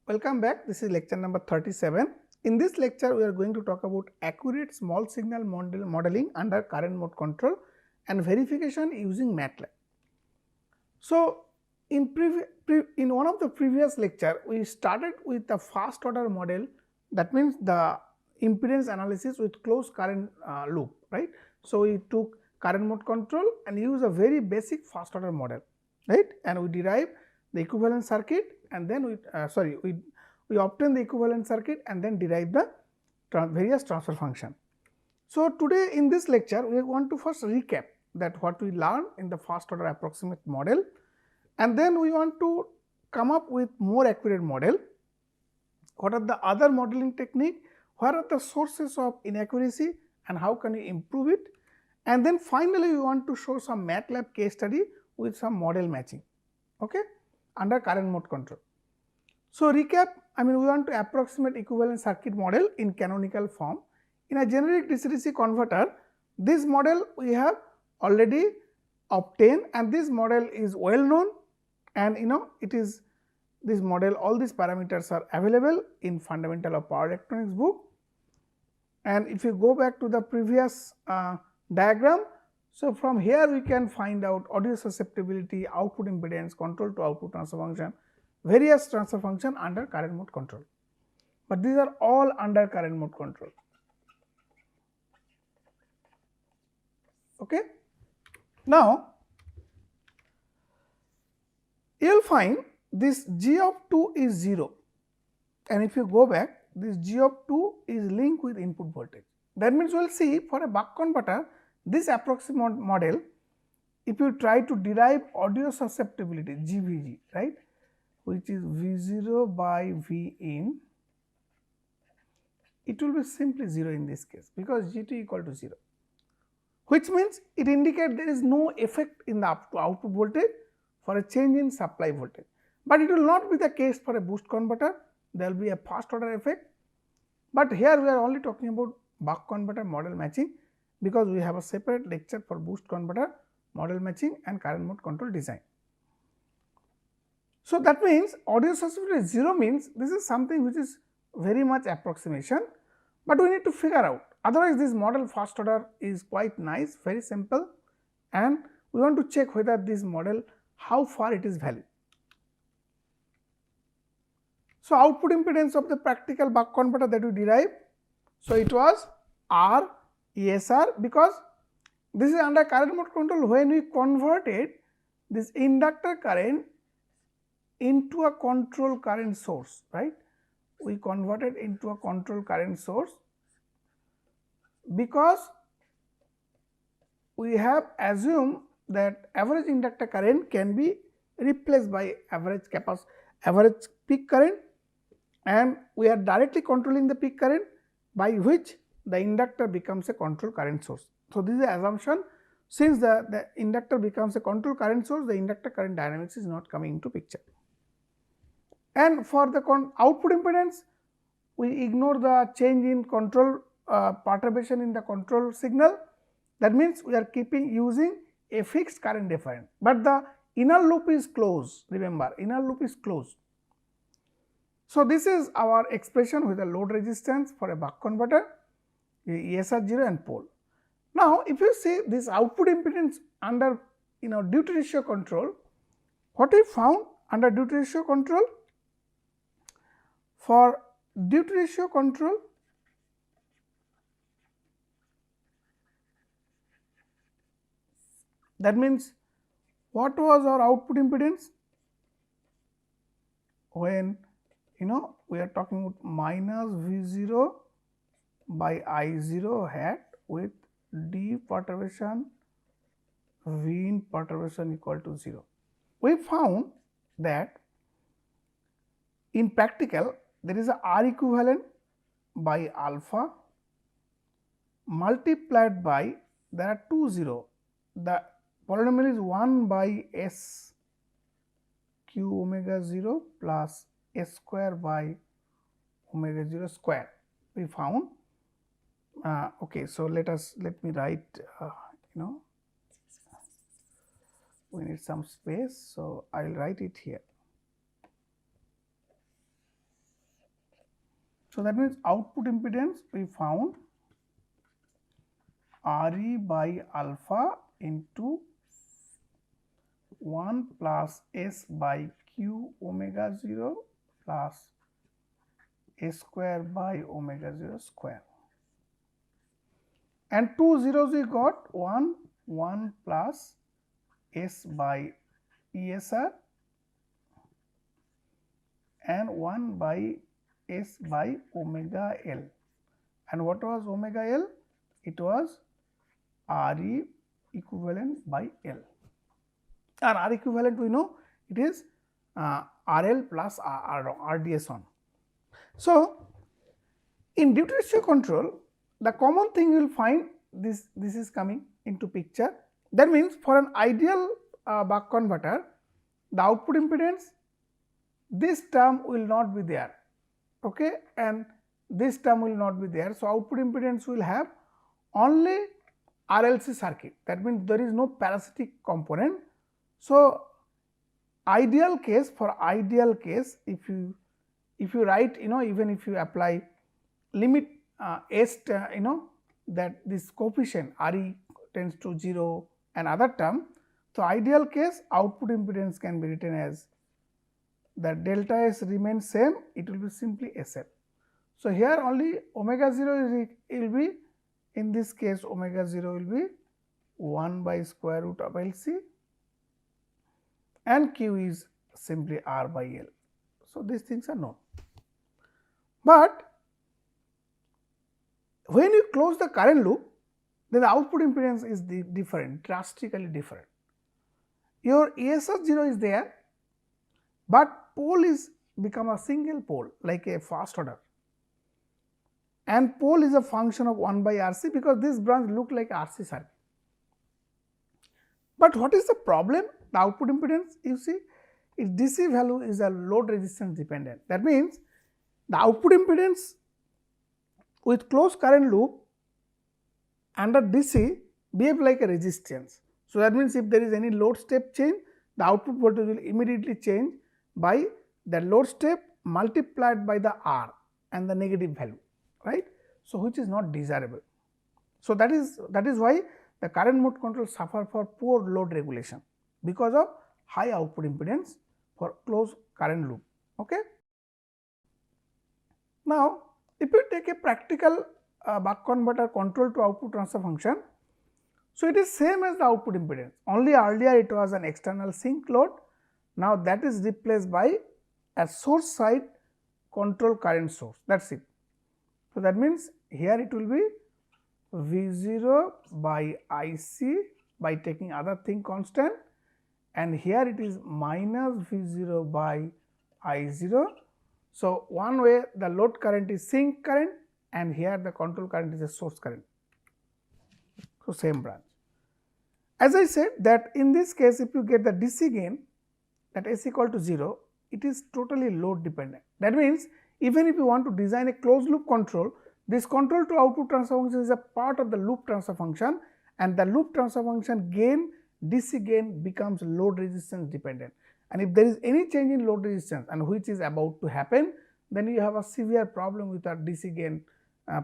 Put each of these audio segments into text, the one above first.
Welcome back. This is lecture number 37. In this lecture, we are going to talk about accurate small signal modeling under current mode control and verification using MATLAB. So, in one of the previous lecture, we started with the first order model, that means the impedance analysis with closed current loop, right. So, we took current mode control and use a very basic first order model, right, and we derive the equivalent circuit, and then we obtain the equivalent circuit and then derive the various transfer function. So, today in this lecture we want to first recap that what we learned in the first order approximate model, and then we want to come up with more accurate model. What are the other modeling technique, where are the sources of inaccuracy and how can we improve it, and then finally we want to show some MATLAB case study with some model matching, okay, under current mode control. So, recap, we want to approximate equivalent circuit model in canonical form. In a generic DC-DC converter, this model we have already obtained, and this model is well known, and it is this model, all these parameters are available in Fundamental of Power Electronics book. And if you go back to the previous diagram, so from here we can find out audio susceptibility, output impedance, control to output transfer function, various transfer function under current mode control, but these are all under current mode control. Okay. Now, you will find this G of 2 is 0, and if you go back, this G of 2 is linked with input voltage. That means, we will see for a buck converter, this approximate model, if you try to derive audio susceptibility GVG, right, which is V0 by V in, it will be simply 0 in this case, because G2 equal to 0, which means it indicates there is no effect in the output voltage for a change in supply voltage, but it will not be the case for a boost converter, there will be a first order effect, but here we are only talking about buck converter model matching, because we have a separate lecture for boost converter model matching and current mode control design. So, that means audio susceptibility 0 means this is something which is very much approximation, but we need to figure out, otherwise this model first order is quite nice, very simple, and we want to check whether this model how far it is valid. So, output impedance of the practical buck converter that we derived, so it was R ESR, because this is under current mode control when we converted this inductor current into a control current source, right. We converted into a control current source, because we have assumed that average inductor current can be replaced by average peak current, and we are directly controlling the peak current, by which the inductor becomes a control current source. So, this is the assumption, since the inductor becomes a control current source, the inductor current dynamics is not coming into picture. And for the output impedance, we ignore the change in control perturbation in the control signal. That means, we are using a fixed current difference, but the inner loop is closed, remember inner loop is closed. So, this is our expression with a load resistance for a buck converter, ESR 0 and pole. Now, if you see this output impedance under duty ratio control, what we found under duty ratio control? For duty ratio control, that means, what was our output impedance when we are talking about minus V0 by I0 hat with D perturbation V in perturbation equal to 0. We found that in practical there is a R equivalent by alpha multiplied by, there are two 0, the polynomial is 1 by S q omega 0 plus S square by omega 0 square, we found. Okay, so let me write, we need some space, so I will write it here. So, that means output impedance we found Re by alpha into 1 plus S by Q omega 0 plus A square by omega 0 square, and 2 zeros we got 1 plus S by ESR and 1 by S by omega L. And what was omega L? It was Re equivalent by L. And R equivalent we know it is RL plus RDS on. So, in duty ratio control, the common thing you will find this is coming into picture. That means, for an ideal buck converter, the output impedance, this term will not be there, okay, and this term will not be there. So, output impedance will have only RLC circuit. That means, there is no parasitic component. So, ideal case, for ideal case, if you write, even if you apply limit S, that this coefficient Re tends to 0 and other term. So, ideal case output impedance can be written as that delta S remains same, it will be simply SL. So, here only omega 0 will be, in this case omega 0 will be 1 by square root of LC and Q is simply R by L. So, these things are known. But when you close the current loop, then the output impedance is different, drastically different. Your ESR 0 is there, but pole is become a single pole like a first order, and pole is a function of 1 by RC, because this branch look like RC circuit. But what is the problem? The output impedance, you see, its DC value is a load resistance dependent. That means, the output impedance with closed current loop under DC behave like a resistance. So, that means, if there is any load step change, the output voltage will immediately change by the load step multiplied by the R and the negative value, right. So, which is not desirable. So, that is why the current mode control suffer for poor load regulation, because of high output impedance for closed current loop. Okay. Now, if you take a practical buck converter control to output transfer function, so it is same as the output impedance, only earlier it was an external sink load. Now, that is replaced by a source side control current source, that is it. So, that means, here it will be V0 by IC by taking other thing constant, and here it is minus V0 by I0. So, one way the load current is sink current, and here the control current is a source current. So, same branch. As I said that in this case, if you get the DC gain, that S equal to 0, it is totally load dependent. That means, even if you want to design a closed loop control, this control to output transfer function is a part of the loop transfer function, and the loop transfer function gain, DC gain becomes load resistance dependent. And if there is any change in load resistance, and which is about to happen, then you have a severe problem with our DC gain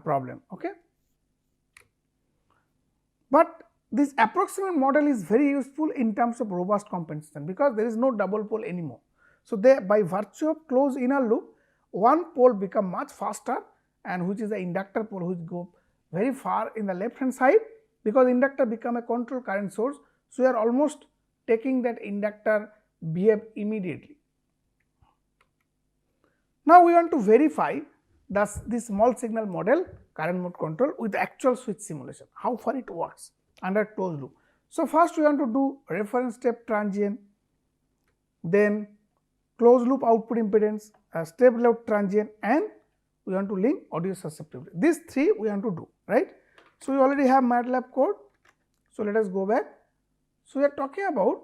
problem. Okay. But this approximate model is very useful in terms of robust compensation, because there is no double pole anymore. So, they, by virtue of closed inner loop, one pole become much faster, and which is the inductor pole, which go very far in the left hand side, because inductor become a control current source. So, we are almost taking that inductor behave immediately. Now, we want to verify this small signal model current mode control with actual switch simulation, how far it works under closed loop. So, first we want to do reference step transient, then closed loop output impedance, step left transient, and we want to link audio susceptibility. These three we want to do, right. So, we already have MATLAB code. So, let us go back. So, we are talking about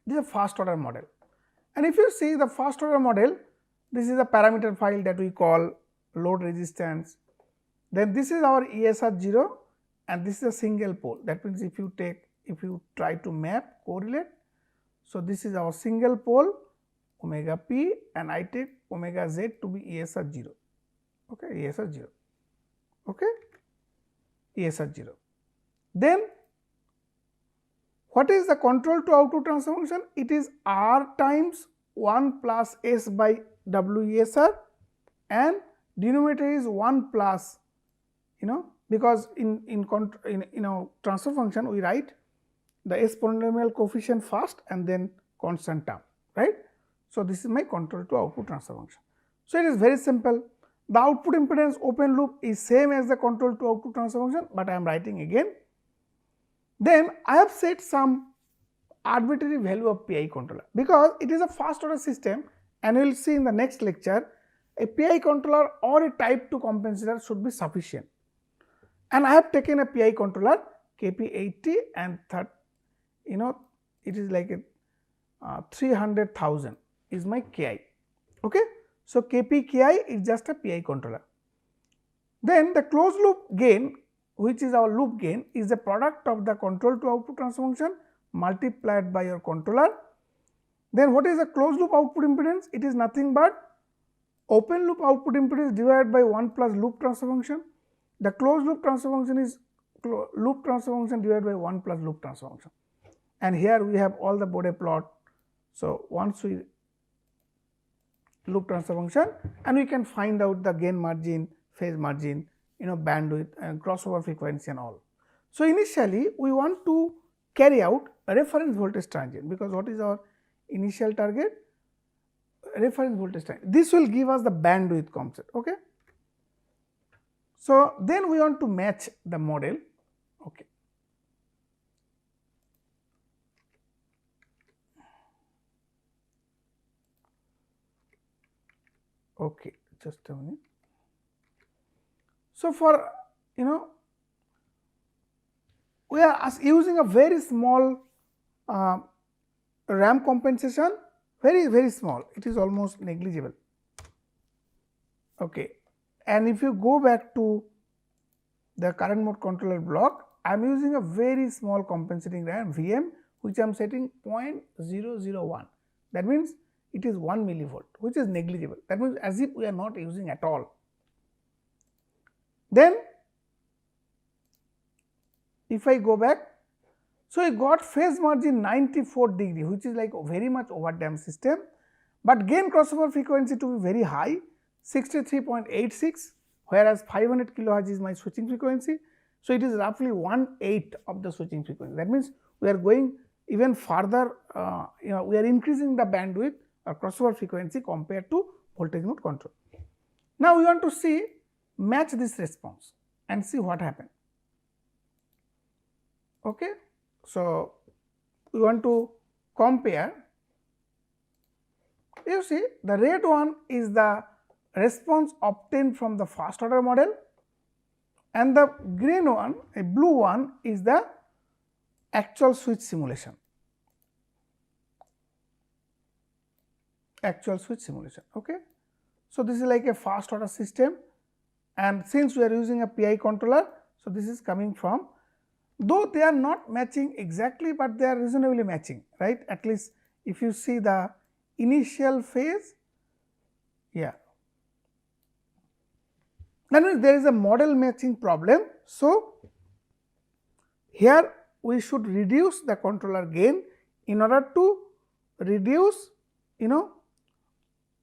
this is first order model, and if you see the first order model, this is a parameter file that we call load resistance, then this is our ESR 0, and this is a single pole. That means, if you try to map correlate, so this is our single pole omega p, and I take omega z to be ESR 0. okay, ESR 0, okay, ESR 0. Then what is the control to output transfer function? It is R times 1 plus S by W ESR, and denominator is 1 plus, because in transfer function we write the S polynomial coefficient first and then constant term, right. So, this is my control to output transfer function. So, it is very simple. The output impedance open loop is same as the control to output transfer function, but I am writing again. Then I have set some arbitrary value of PI controller, because it is a first order system, and we will see in the next lecture a PI controller or a type 2 compensator should be sufficient. And I have taken a PI controller KP80 and it is like a 300,000 is my Ki, okay. So, Kp Ki is just a PI controller. Then the closed loop gain, which is our loop gain, is the product of the control to output transfer function multiplied by your controller. Then what is the closed loop output impedance? It is nothing but open loop output impedance divided by 1 plus loop transfer function. The closed loop transfer function is loop transfer function divided by 1 plus loop transfer function, and here we have all the Bode plot. So, once we loop transfer function, and we can find out the gain margin, phase margin, bandwidth and crossover frequency and all. So, initially we want to carry out a reference voltage transient, because what is our initial target? Reference voltage transient. This will give us the bandwidth concept, okay. So, then we want to match the model, okay. Okay, just a minute. So, for we are using a very small ramp compensation, very small, it is almost negligible, okay. And if you go back to the current mode controller block, I am using a very small compensating ramp Vm, which I am setting 0.001, that means it is 1 millivolt, which is negligible, that means as if we are not using at all. Then if I go back, so I got phase margin 94 degree, which is like very much over damped system, but gain crossover frequency to be very high, 63.86, whereas 500 kilohertz is my switching frequency. So, it is roughly 1/8 of the switching frequency, that means we are going even further, we are increasing the bandwidth or crossover frequency compared to voltage mode control. Now, we want to match this response and see what happens, okay. So, we want to compare, you see the red one is the response obtained from the first order model, and the green one, a blue one, is the actual switch simulation, okay. So, this is like a first order system, and since we are using a PI controller, so this is coming from, though they are not matching exactly, but they are reasonably matching, right. At least if you see the initial phase, yeah, that means there is a model matching problem. So, here we should reduce the controller gain in order to reduce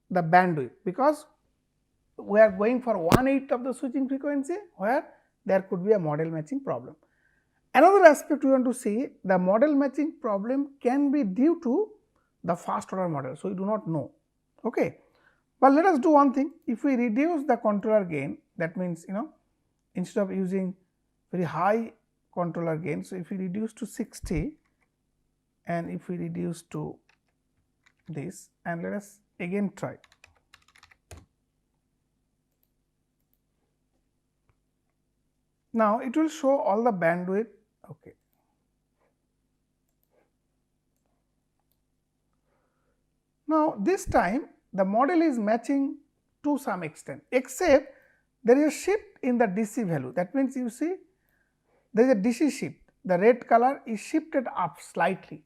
the bandwidth, because we are going for 1/8 of the switching frequency, where there could be a model matching problem. Another aspect we want to see, the model matching problem can be due to the first order model. So, we do not know, okay. But let us do one thing, if we reduce the controller gain, that means instead of using very high controller gain, so if we reduce to 60 and if we reduce to this, and let us again try. Now, it will show all the bandwidth, okay. Now, this time the model is matching to some extent, except there is a shift in the DC value, that means you see there is a DC shift, the red color is shifted up slightly,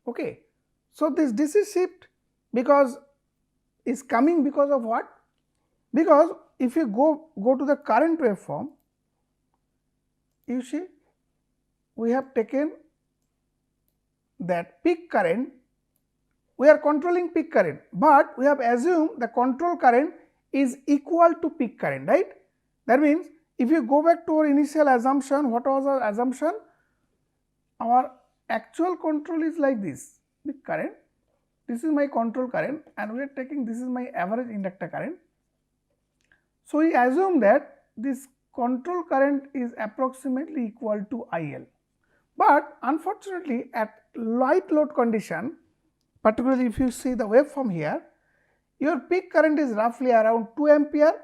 okay. So, this DC shift because is coming because of what? Because if you go to the current waveform, you see we have taken that peak current, we are controlling peak current, but we have assumed the control current is equal to peak current, right. That means, if you go back to our initial assumption, what was our assumption? Our actual control is like this, peak current, this is my control current, and we are taking this is my average inductor current. So, we assume that this control current is approximately equal to IL, but unfortunately at light load condition, particularly if you see the waveform here, your peak current is roughly around 2 ampere,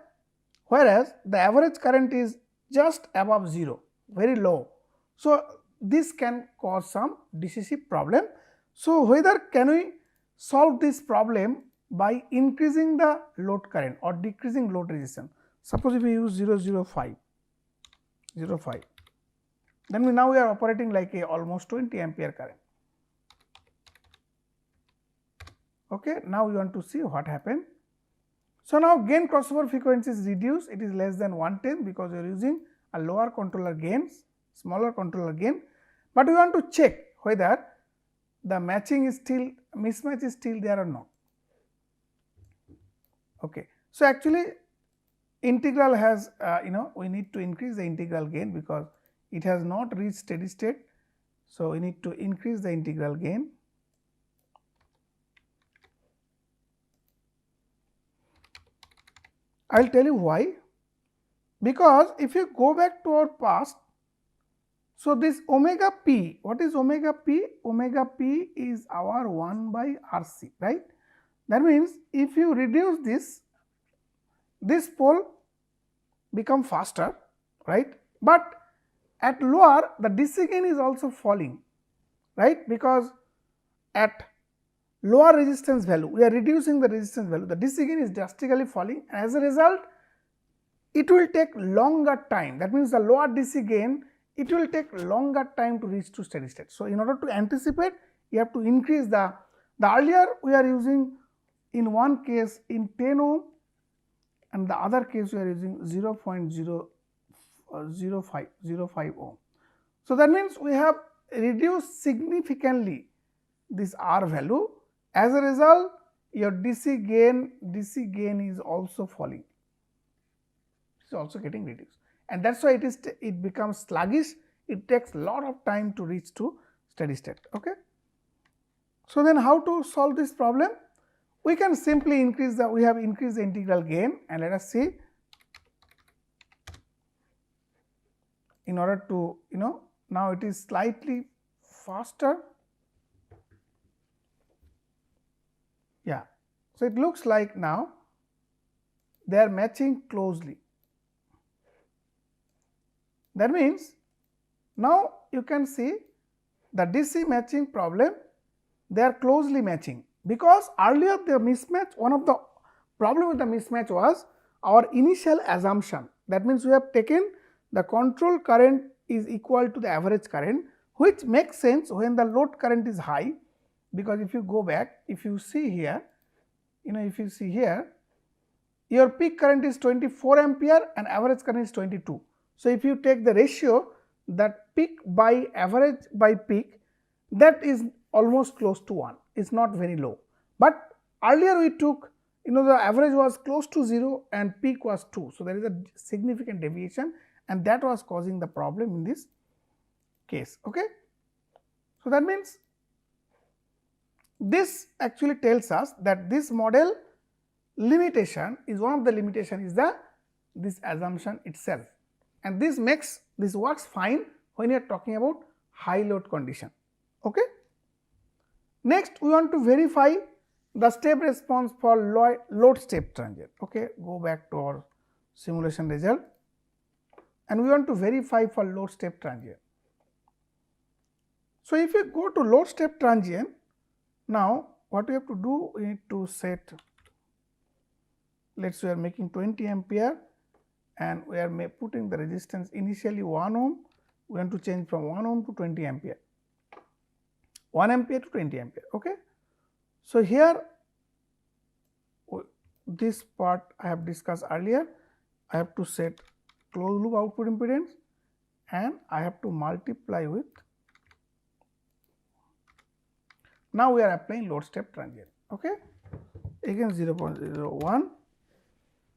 whereas the average current is just above 0, very low. So, this can cause some DCC problem. So, whether can we solve this problem by increasing the load current or decreasing load resistance? Suppose if we use 0.05, then now we are operating like a almost 20 ampere current. Okay, now we want to see what happened. So, now gain crossover frequency is reduced, it is less than 1/10 because we are using a lower controller gains, smaller controller gain, but we want to check whether the matching is still, mismatch is still there or not. Okay. So, actually integral has we need to increase the integral gain because it has not reached steady state. So, we need to increase the integral gain. I will tell you why, because if you go back to our past, so this omega p, what is omega p? Omega p is our 1 by RC, right. That means, if you reduce this pole become faster, right, but at lower the DC gain is also falling, right, because at lower resistance value, we are reducing the resistance value, the DC gain is drastically falling, and as a result it will take longer time. That means, the lower DC gain, it will take longer time to reach to steady state. So, in order to anticipate, you have to increase the earlier we are using in one case in 10 ohm and the other case we are using 0.05 ohm. So, that means, we have reduced significantly this R value. As a result, your DC gain is also falling, it is also getting reduced, and that is why it becomes sluggish, it takes lot of time to reach to steady state. Okay. So, then how to solve this problem? We can simply increase we have increased the integral gain, and let us see, in order to now it is slightly faster. Yeah. So, it looks like now they are matching closely. That means, now you can see the DC matching problem, they are closely matching, because earlier the mismatch, one of the problem with the mismatch was our initial assumption. That means, we have taken the control current is equal to the average current, which makes sense when the load current is high, because if you go back, if you see here, if you see here, your peak current is 24 ampere and average current is 22. So, if you take the ratio, that peak by average by peak, that is almost close to 1, it is not very low, but earlier we took the average was close to 0 and peak was 2. So, there is a significant deviation, and that was causing the problem in this case. Okay. So, that means, this actually tells us that this model limitation is one of the limitation is this assumption itself, and this works fine when you are talking about high load condition. Okay. Next, we want to verify the step response for load step transient. Okay. Go back to our simulation result, and we want to verify for load step transient. So, if you go to load step transient, now what we have to do, we need to set, let us say we are making 20 ampere and we are putting the resistance initially 1 ohm, we want to change from 1 ohm to 20 ampere, 1 ampere to 20 ampere. Okay. So, here this part I have discussed earlier, I have to set closed loop output impedance and I have to multiply with, now we are applying load step transient, okay, again 0.01,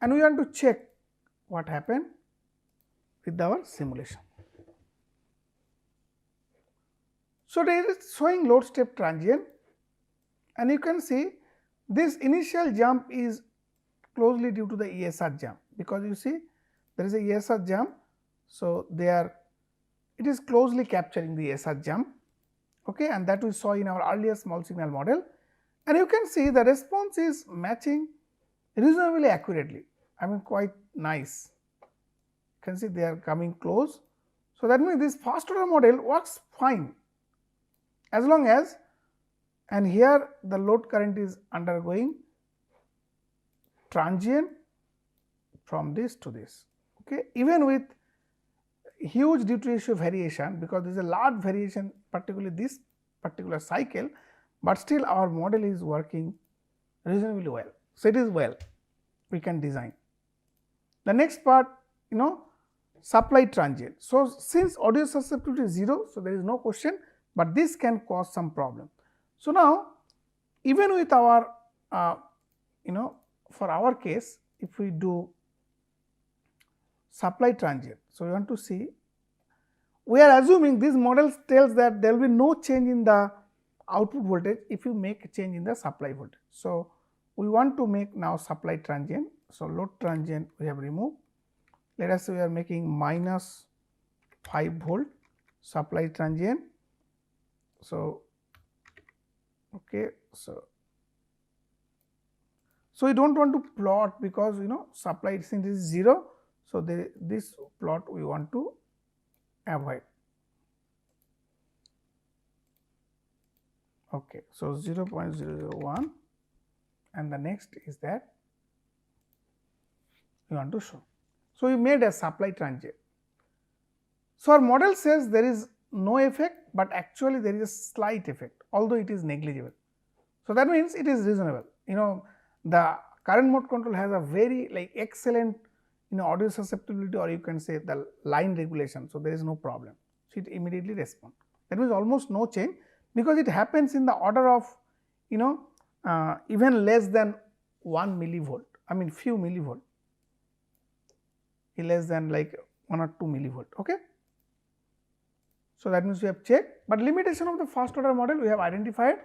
and we want to check what happened with our simulation. So, it is showing load step transient, and you can see this initial jump is closely due to the ESR jump, because you see there is a ESR jump. So, there it is closely capturing the ESR jump, okay, and that we saw in our earlier small signal model, and you can see the response is matching reasonably accurately, I mean quite nice. You can see they are coming close. So, that means this first order model works fine as long as, and here the load current is undergoing transient from this to this, okay, even with huge duty ratio variation, because there is a large variation particularly this particular cycle, but still our model is working reasonably well. So, it is well, we can design. The next part, supply transient. So, since audio susceptibility is 0, so there is no question, but this can cause some problem. So, now even with our for our case, if we do supply transient, so we want to see, we are assuming this model tells that there will be no change in the output voltage if you make a change in the supply voltage. So, we want to make now supply transient. So, load transient we have removed. Let us say we are making minus 5 volt supply transient. So, okay, so we do not want to plot, because supply since this is 0. So, this plot we want to avoid. Okay, so 0.001, and the next is that we want to show. So, we made a supply transient. So, our model says there is no effect, but actually there is a slight effect, although it is negligible. So, that means it is reasonable. The current mode control has a very excellent audio susceptibility, or you can say the line regulation. So, there is no problem. So, it immediately responds. That means almost no change, because it happens in the order of even less than 1 millivolt, I mean few millivolt, less than like 1 or 2 millivolt. Okay. So, that means we have checked, but limitation of the first order model we have identified.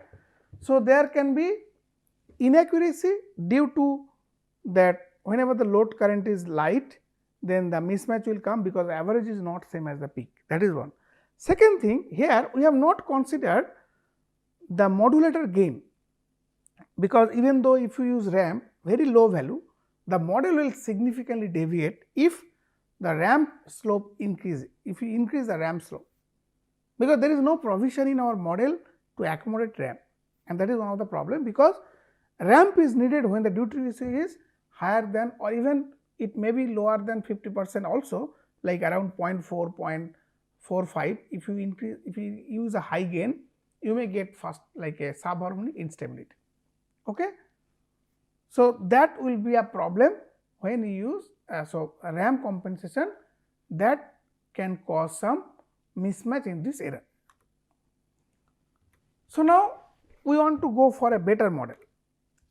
So, there can be inaccuracy due to that whenever the load current is light, then the mismatch will come, because average is not same as the peak, that is one. Second thing, here we have not considered the modulator gain, because even though if you use ramp very low value, the model will significantly deviate if the ramp slope increase, if you increase the ramp slope, because there is no provision in our model to accommodate ramp, and that is one of the problem, because ramp is needed when the duty ratio is higher than, or even it may be lower than 50% also, like around 0.4, 0.45. If you increase, if you use a high gain, you may get first like a subharmonic instability. Okay. So, that will be a problem when you use so ramp compensation, that can cause some mismatch in this error. So, now we want to go for a better model.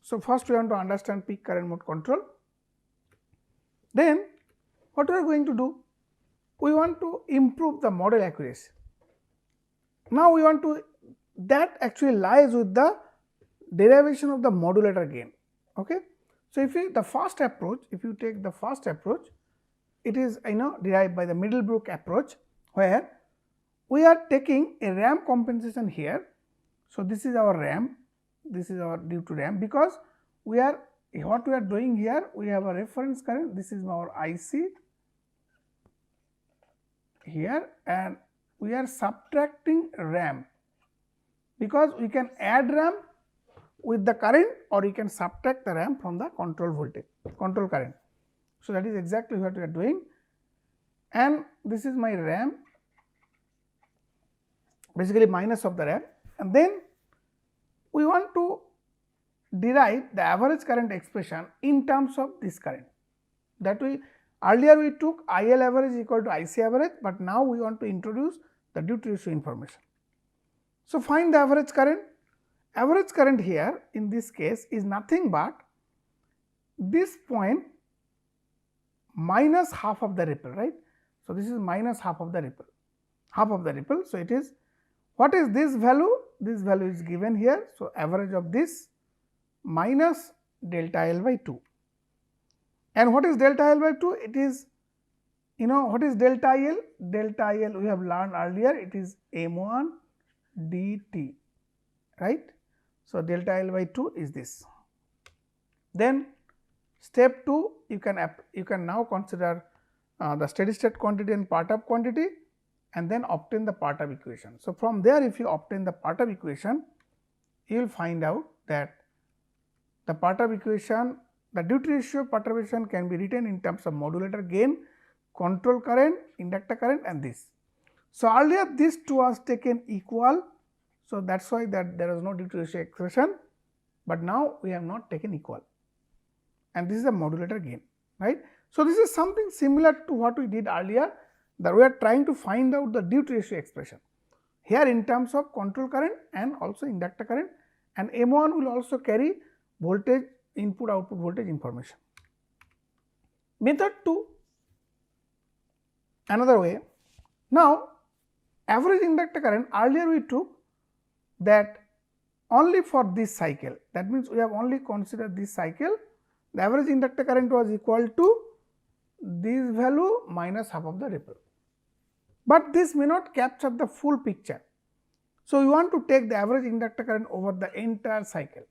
So, first we want to understand peak current mode control. Then what we are going to do? We want to improve the model accuracy. Now, we want to, that actually lies with the derivation of the modulator gain. Okay. So, if you the first approach, if you take the first approach, it is derived by the Middlebrook approach, where we are taking a ramp compensation here. So, this is our ramp, this is our due to ramp, because we are, what we are doing here, we have a reference current, this is our IC here, and we are subtracting ramp, because we can add ramp with the current, or you can subtract the ramp from the control voltage, control current. So, that is exactly what we are doing, and this is my ramp, basically minus of the ramp, and then we want to derive the average current expression in terms of this current. That way Earlier we took IL average equal to IC average, but now we want to introduce the duty ratio information. So, find the average current. Average current here in this case is nothing but this point minus half of the ripple, right. So, this is minus half of the ripple, So, it is, what is this value? This value is given here. So, average of this minus delta L by 2. And what is delta L by 2? It is, what is delta IL? Delta IL we have learned earlier, it is M1 dt, right. So, delta L by 2 is this. Then step 2, you can now consider the steady state quantity and part up quantity, and then obtain the part up equation. So, from there if you obtain the part up equation, you will find out that the part up equation, the duty ratio perturbation can be written in terms of modulator gain, control current, inductor current and this. So, earlier this two was taken equal. So, that is why that there is no duty ratio expression, but now we have not taken equal, and this is a modulator gain, right. So, this is something similar to what we did earlier, that we are trying to find out the duty ratio expression here in terms of control current and also inductor current, and M1 will also carry voltage input output voltage information. Method 2, another way. Now, average inductor current, earlier we took that only for this cycle, that means we have only considered this cycle, the average inductor current was equal to this value minus half of the ripple, but this may not capture the full picture. So, we want to take the average inductor current over the entire cycle.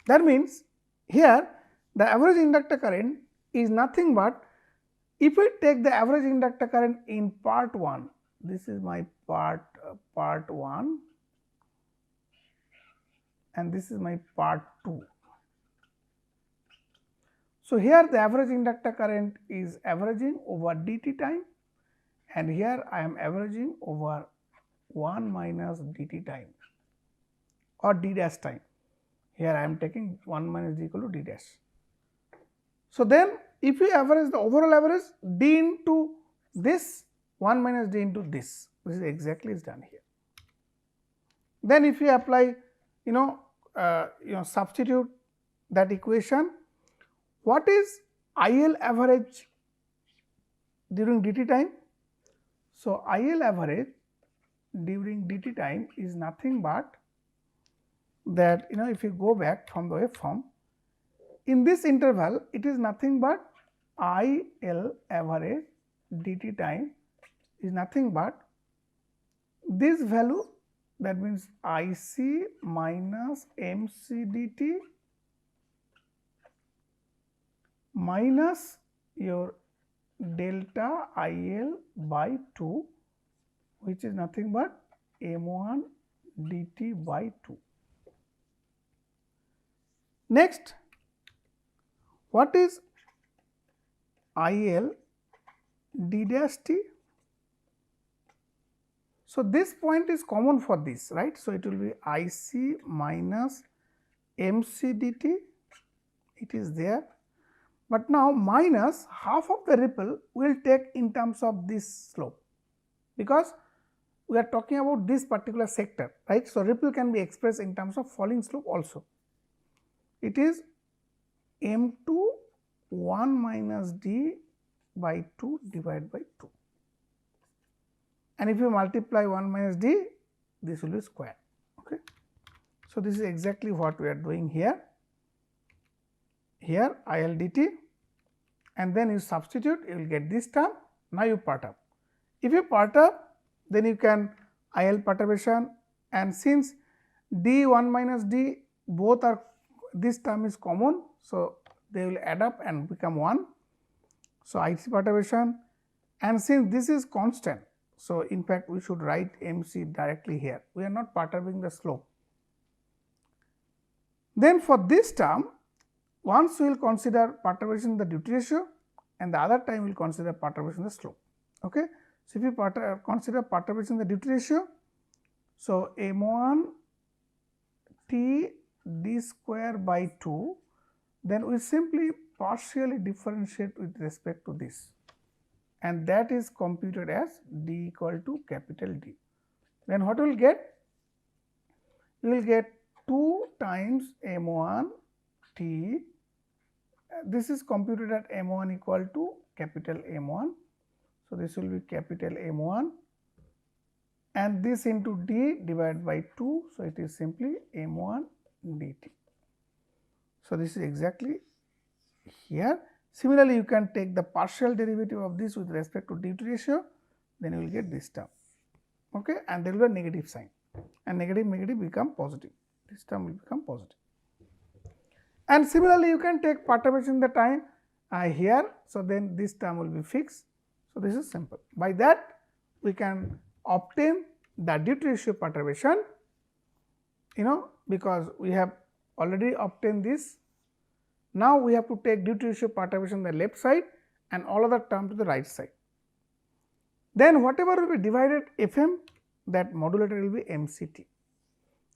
That means, here the average inductor current is nothing but, if we take the average inductor current in part 1, this is my part 1 and this is my part 2. So, here the average inductor current is averaging over dt time, and here I am averaging over 1 minus dt time or d dash time. Here I am taking 1 minus d equal to d dash. So, then if we average the overall average d into this 1 minus d into this is exactly is done here. Then if you apply substitute that equation, what is IL average during dt time? So, IL average during dt time is nothing but that, if you go back from the waveform, in this interval it is nothing but IL average dt time is nothing but this value, that means IC minus MC dt minus your delta IL by 2, which is nothing but M1 dt by 2. Next, what is IL d dash t? So, this point is common for this, right. So, it will be IC minus MC dt, it is there, but now minus half of the ripple we will take in terms of this slope, because we are talking about this particular sector, right. So, ripple can be expressed in terms of falling slope also. It is M2 1 minus d by 2 divided by 2, and if you multiply 1 minus d, this will be square. Okay. So, this is exactly what we are doing here. Here IL dt, and then you substitute, you will get this term. Now, you part up. If you part up, then you can IL perturbation, and since d 1 minus d both are, this term is common. So, they will add up and become 1. So, IC perturbation, and since this is constant, so in fact we should write MC directly here, we are not perturbing the slope. Then for this term, once we will consider perturbation in the duty ratio, and the other time we will consider perturbation in the slope. Okay. So, if you consider perturbation in the duty ratio, so M1 T d square by 2, then we simply partially differentiate with respect to this, and that is computed as d equal to capital D. Then what you will get? You will get 2 times m1 t. This is computed at m1 equal to capital M1. So, this will be capital M1 and this into d divided by 2. So, it is simply m1 dt. So, this is exactly here. Similarly, you can take the partial derivative of this with respect to d to ratio, then you will get this term, okay, and there will be a negative sign, and negative become positive. This term will become positive. And similarly, you can take perturbation in the time here. So, then this term will be fixed. So, this is simple. By that, we can obtain the d to ratio perturbation, because we have already obtained this. Now, we have to take d to ratio perturbation on the left side and all other term to the right side. Then whatever will be divided Fm, that modulator will be MCT.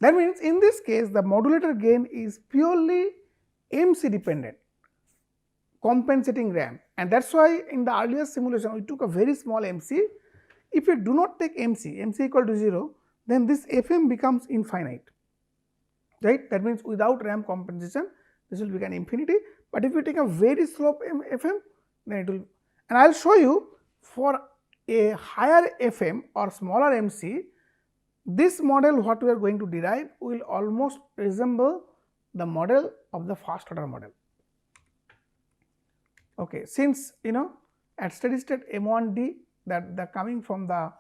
That means, in this case the modulator gain is purely MC dependent, compensating ramp, and that is why in the earlier simulation we took a very small MC. If you do not take MC equal to 0, then this Fm becomes infinite, right. That means, without ramp compensation this will become infinity, but if you take a very slope Fm, then it will, and I will show you for a higher Fm or smaller MC, this model what we are going to derive will almost resemble the model of the first order model. Okay, since at steady state M1D, that the coming from the,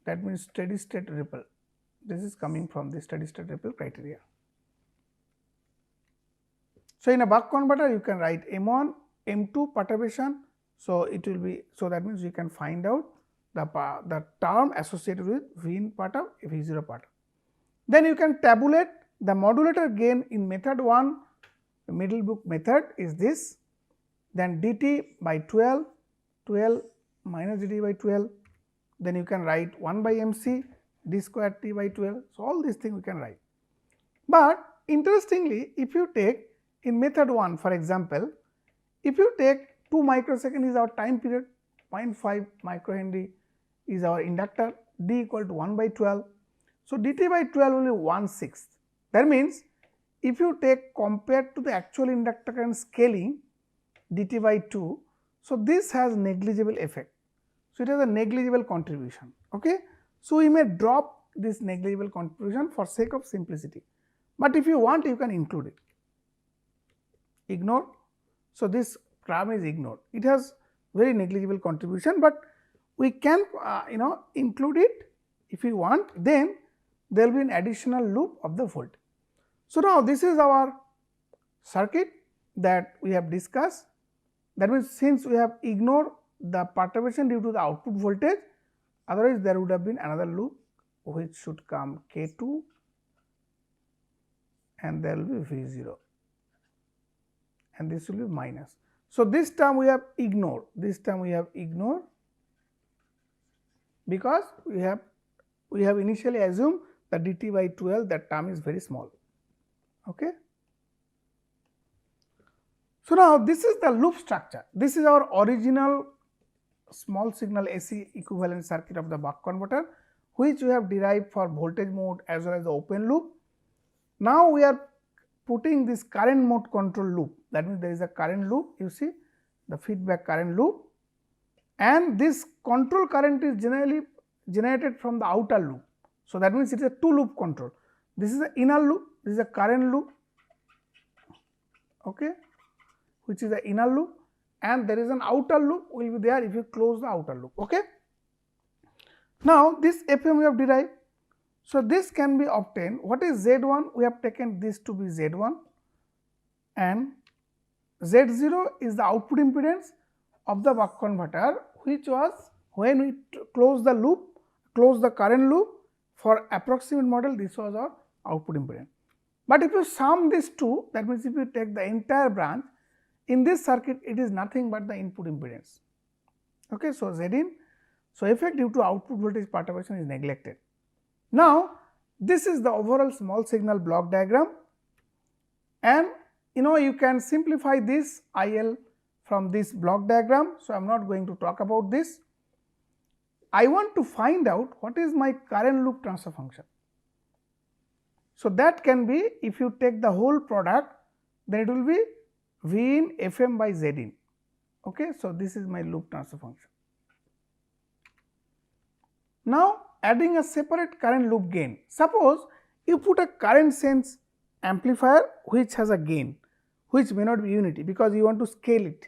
that means steady state ripple, this is coming from the steady state ripple criteria. So, in a buck converter you can write M1, M2 perturbation. So, it will be, so that means you can find out the term associated with V in perturb, V0 perturb. Then you can tabulate the modulator gain in method 1, the middle book method is this, then dt by 12, 12 minus dt by 12, then you can write 1 by MC d square t by 12. So, all these things we can write. But interestingly, if you take in method 1, for example, if you take 2 microsecond is our time period, 0.5 microhenry is our inductor, d equal to 1 by 12. So, dt by 12 will be 1/6. That means, if you take compared to the actual inductor current scaling dt by 2, so this has negligible effect. So, it has a negligible contribution. Okay. So, we may drop this negligible contribution for sake of simplicity, but if you want you can include it. Ignore. So, this term is ignored. It has very negligible contribution, but we can include it if we want, then there will be an additional loop of the voltage. So, now this is our circuit that we have discussed. That means, since we have ignored the perturbation due to the output voltage, otherwise there would have been another loop which should come K2 and there will be V0 and this will be minus. So, this term we have ignored, because we have initially assumed that dt by 12, that term is very small. Okay. So, now this is the loop structure. This is our original small signal AC equivalent circuit of the buck converter, which we have derived for voltage mode as well as the open loop. Now, we are putting this current mode control loop, that means there is a current loop, you see the feedback current loop, and this control current is generally generated from the outer loop. So, that means it is a 2 loop control. This is the inner loop, this is a current loop, okay, which is the inner loop, and there is an outer loop will be there if you close the outer loop. Okay. Now, this Fm we have derived. So, this can be obtained. What is Z1? We have taken this to be Z1 and Z0 is the output impedance of the buck converter, which was when we close the loop, close the current loop for approximate model, this was our output impedance. But if you sum these two, that means if you take the entire branch, in this circuit it is nothing but the input impedance. Okay. So, Zin, so effect due to output voltage perturbation is neglected. Now, this is the overall small signal block diagram, and you can simplify this IL from this block diagram. So, I am not going to talk about this. I want to find out what is my current loop transfer function. So, that can be, if you take the whole product, then it will be V in Fm by Z in. Okay. So, this is my loop transfer function. Now, adding a separate current loop gain. Suppose you put a current sense amplifier which has a gain, which may not be unity because you want to scale it.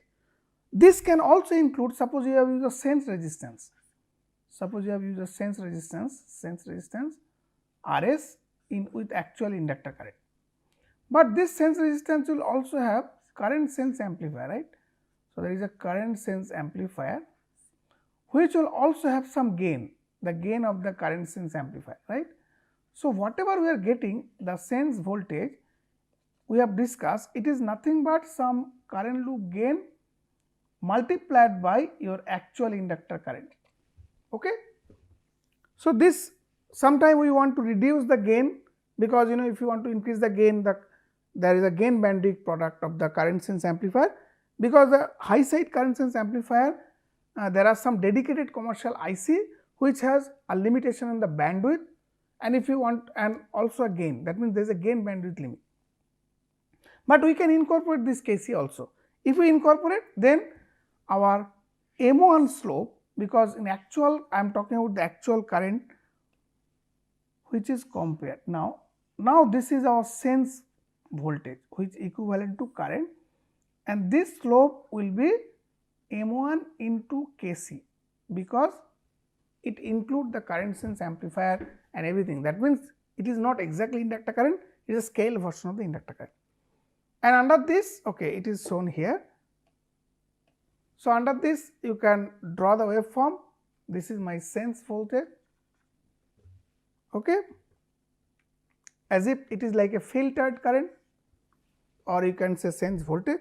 This can also include, suppose you have used a sense resistance. Suppose you have used a sense resistance Rs with actual inductor current. But this sense resistance will also have current sense amplifier, right. So, there is a current sense amplifier which will also have some gain, the gain of the current sense amplifier, right. So, whatever we are getting, the sense voltage we have discussed, it is nothing but some current loop gain multiplied by your actual inductor current. Okay. So, this sometime we want to reduce the gain, because if you want to increase the gain, there is a gain bandwidth product of the current sense amplifier, because the high side current sense amplifier there are some dedicated commercial IC which has a limitation in the bandwidth, and if you want, and also a gain, that means there is a gain bandwidth limit. But we can incorporate this Kc also. If we incorporate, then our M1 slope, because in actual I am talking about the actual current which is compared. Now this is our sense voltage which is equivalent to current, and this slope will be M1 into Kc, because it includes the current sense amplifier and everything. That means it is not exactly inductor current, it is a scale version of the inductor current. And under this, okay, it is shown here. So, under this you can draw the waveform. This is my sense voltage, okay, as if it is like a filtered current, or you can say sense voltage.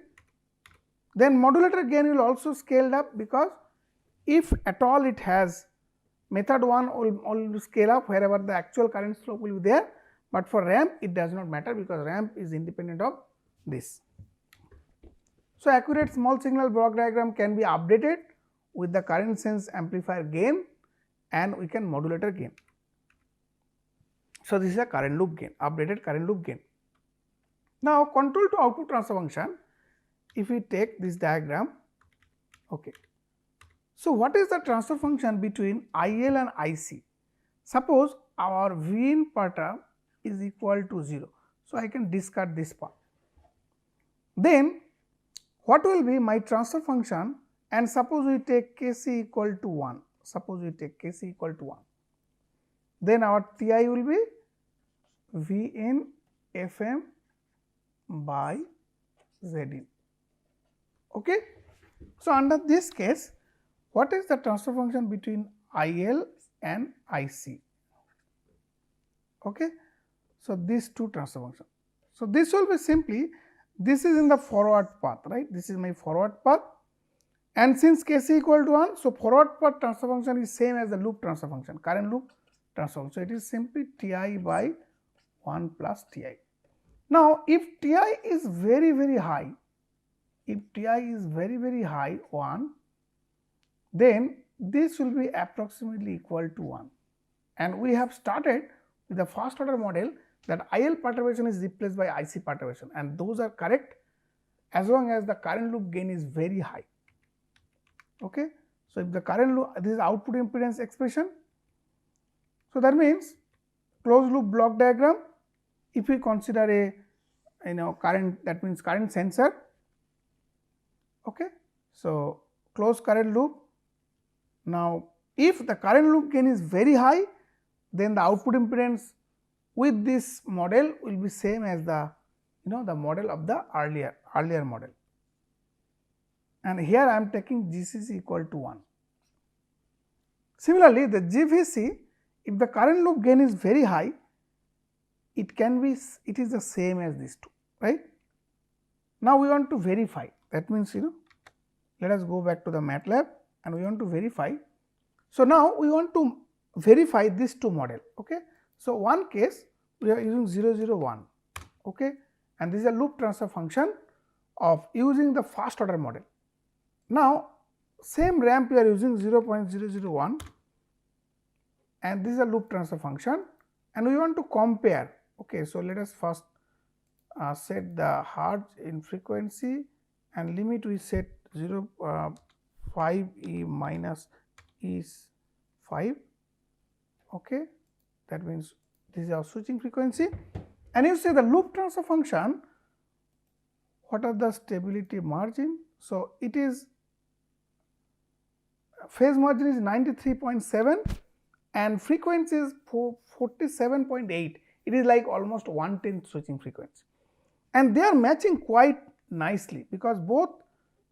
Then modulator gain will also scaled up, because if at all it has, method 1 will scale up wherever the actual current slope will be there, but for ramp it does not matter, because ramp is independent of this. So, accurate small signal block diagram can be updated with the current sense amplifier gain, and we can modulator gain. So, this is a current loop gain, updated current loop gain. Now, control to output transfer function, if we take this diagram, okay. So, what is the transfer function between IL and IC? Suppose our V in per term is equal to 0. So, I can discard this part. Then what will be my transfer function, and suppose we take Kc equal to 1, suppose we take Kc equal to 1, then our Ti will be V in Fm by Z in. Okay. So, under this case, what is the transfer function between IL and IC? Okay. So, these two transfer functions. So, this will be simply, this is in the forward path, right, this is my forward path, and since Kc equal to 1, so forward path transfer function is same as the loop transfer function, current loop transfer function. So, it is simply Ti by 1 plus Ti. Now, if Ti is very high, if Ti is very high 1, then this will be approximately equal to 1, and we have started with the first order model that IL perturbation is replaced by IC perturbation, and those are correct as long as the current loop gain is very high. Okay. So, if the current loop, this is output impedance expression. So, that means closed loop block diagram, if we consider a current, that means current sensor. Okay. So, closed current loop. Now, if the current loop gain is very high, then the output impedance with this model will be same as the the model of the earlier model, and here I am taking GCC equal to 1. Similarly, the GVC, if the current loop gain is very high, it is the same as these two, right. Now, we want to verify, that means let us go back to the MATLAB and we want to verify. So, now we want to verify these two model. Okay. So, one case we are using 001, okay, and this is a loop transfer function of using the first order model. Now, same ramp we are using 0.001 and this is a loop transfer function and we want to compare. Okay, so let us first set the hertz in frequency and limit we set 5 e minus is 5. Okay, that means this is our switching frequency, and you say the loop transfer function, what are the stability margin? So, it is phase margin is 93.7 and frequency is 47.8. It is like almost 1/10 switching frequency, and they are matching quite nicely because both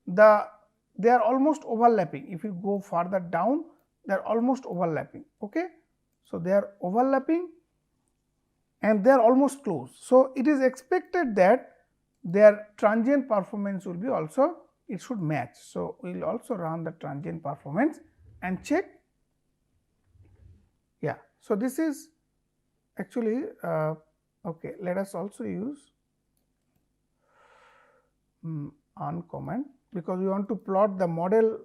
they are almost overlapping. If you go further down, they are almost overlapping. Okay, so they are overlapping and they are almost close. So, it is expected that their transient performance will be also, it should match. So, we will also run the transient performance and check. Yeah. So, this is actually okay. Let us also use uncomment because we want to plot the model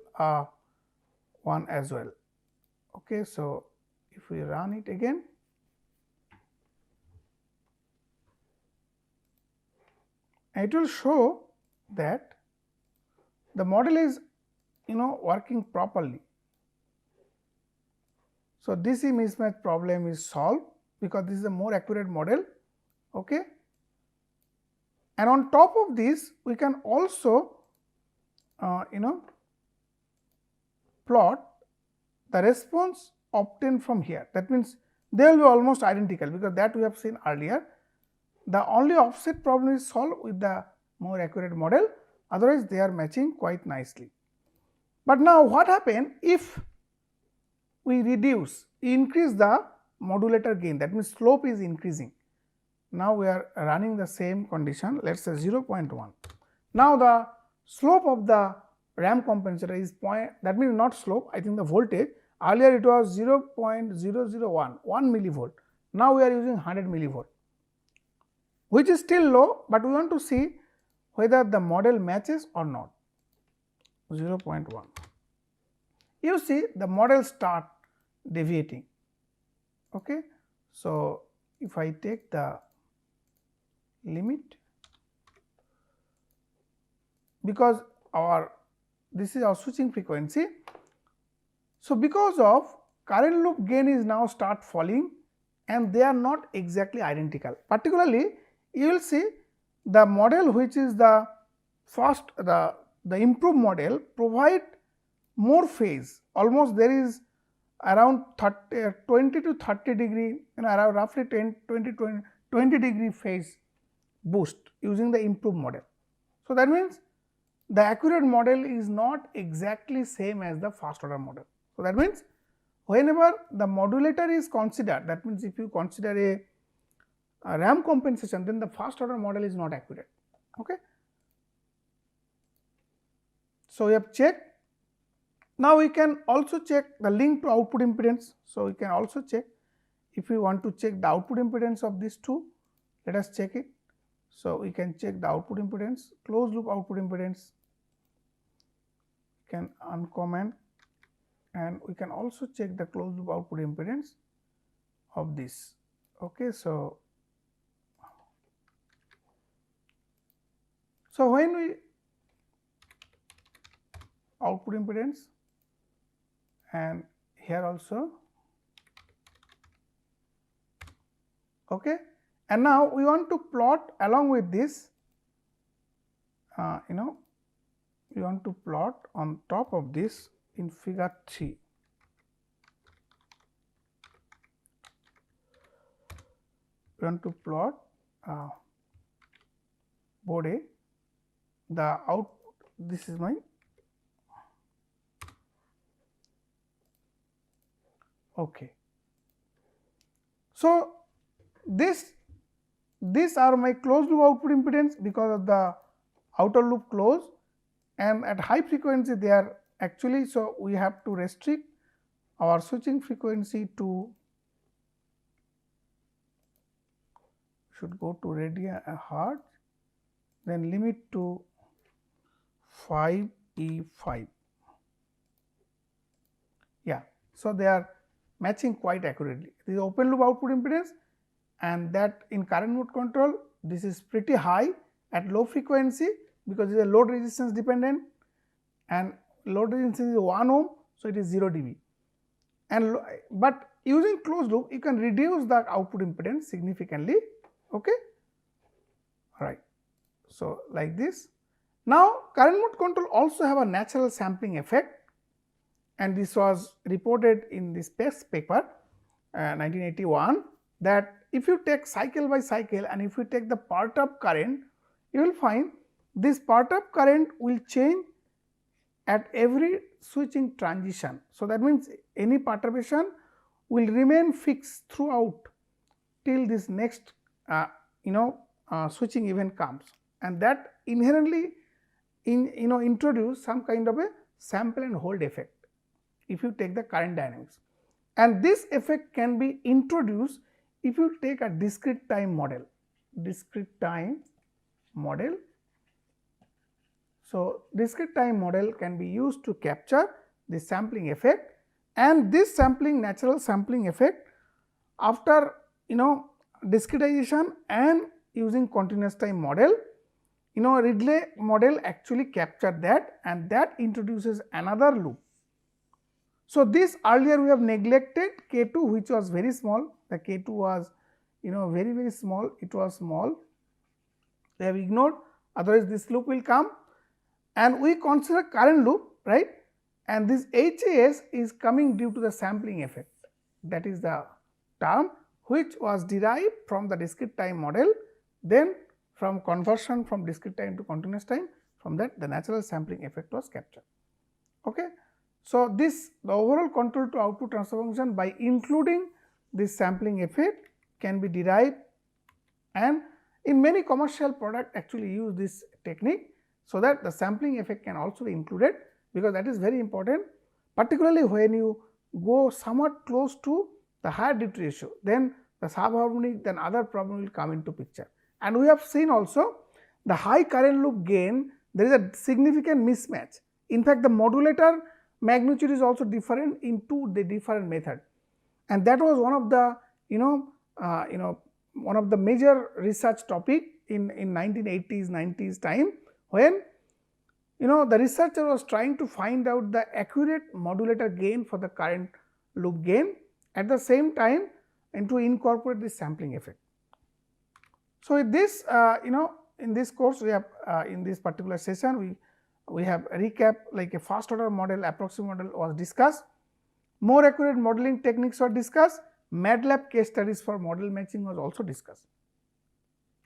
one as well. Okay. So, if we run it again, it will show that the model is working properly. So, this mismatch problem is solved because this is a more accurate model. Okay. And on top of this we can also plot the response obtained from here. That means they will be almost identical because that we have seen earlier. The only offset problem is solved with the more accurate model, otherwise they are matching quite nicely. But now what happen if we increase the modulator gain, that means slope is increasing. Now we are running the same condition, let us say 0.1. Now the slope of the ramp compensator is that means not slope, I think the voltage, earlier it was 0.001, 1 millivolt, now we are using 100 millivolt, which is still low, but we want to see whether the model matches or not. 0.1. You see the model start deviating. Okay. So, if I take the limit, because this is our switching frequency. So, because of current loop gain is now start falling and they are not exactly identical. Particularly you will see the model which is the first the improved model provide more phase, almost there is around 20 to 30 degree, around roughly 20 degree phase boost using the improved model. So, that means the accurate model is not exactly same as the first order model. So, that means whenever the modulator is considered, that means if you consider a ramp compensation, then the first order model is not accurate. Okay. So, we have checked. Now, we can also check the link to output impedance. So, we can also check if we want to check the output impedance of these two, let us check it. So, we can check the output impedance, closed loop output impedance, we can uncomment, and we can also check the closed loop output impedance of this. Okay. So, when we output impedance and here also, okay, and now we want to plot along with this, we want to plot on top of this in figure 3. We want to plot board A, the output, this is my okay. So, these are my closed loop output impedance because of the outer loop close, and at high frequency they are actually. So, we have to restrict our switching frequency to, should go to hertz, then limit to 5E5. Yeah, so they are matching quite accurately. This is open loop output impedance, and that in current mode control this is pretty high at low frequency because it is a load resistance dependent, and load resistance is 1 ohm, so it is 0 dB. And but using closed loop you can reduce the output impedance significantly. Okay, all right. So like this. Now current mode control also have a natural sampling effect, and this was reported in this PES paper 1981, that if you take cycle by cycle and if you take the part of current, you will find this part of current will change at every switching transition. So that means any perturbation will remain fixed throughout till this next switching event comes, and that inherently introduce some kind of a sample and hold effect if you take the current dynamics, and this effect can be introduced if you take a discrete time model. So discrete time model can be used to capture this sampling effect, and this natural sampling effect, after discretization and using continuous time model, Ridley model actually captured that, and that introduces another loop. So this earlier we have neglected K2, which was very small. The K2 was very small, it was small, they have ignored, otherwise this loop will come, and we consider current loop, right, and this HAS is coming due to the sampling effect. That is the term which was derived from the discrete time model, then from conversion from discrete time to continuous time, from that the natural sampling effect was captured. Okay. So the overall control to output transfer function by including this sampling effect can be derived, and in many commercial products actually use this technique, so that the sampling effect can also be included, because that is very important, particularly when you go somewhat close to the higher duty ratio, then the subharmonic, then other problem will come into picture. And we have seen also the high current loop gain, there is a significant mismatch. In fact, the modulator magnitude is also different in the different method, and that was one of the one of the major research topic in 1980s 90s time, when the researcher was trying to find out the accurate modulator gain for the current loop gain, at the same time and to incorporate this sampling effect. So with this in this course we have in this particular session we have recap, like a first order model, approximate model was discussed, more accurate modeling techniques were discussed, MATLAB case studies for model matching was also discussed.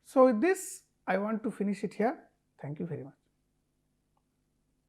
So with this I want to finish it here. Thank you very much.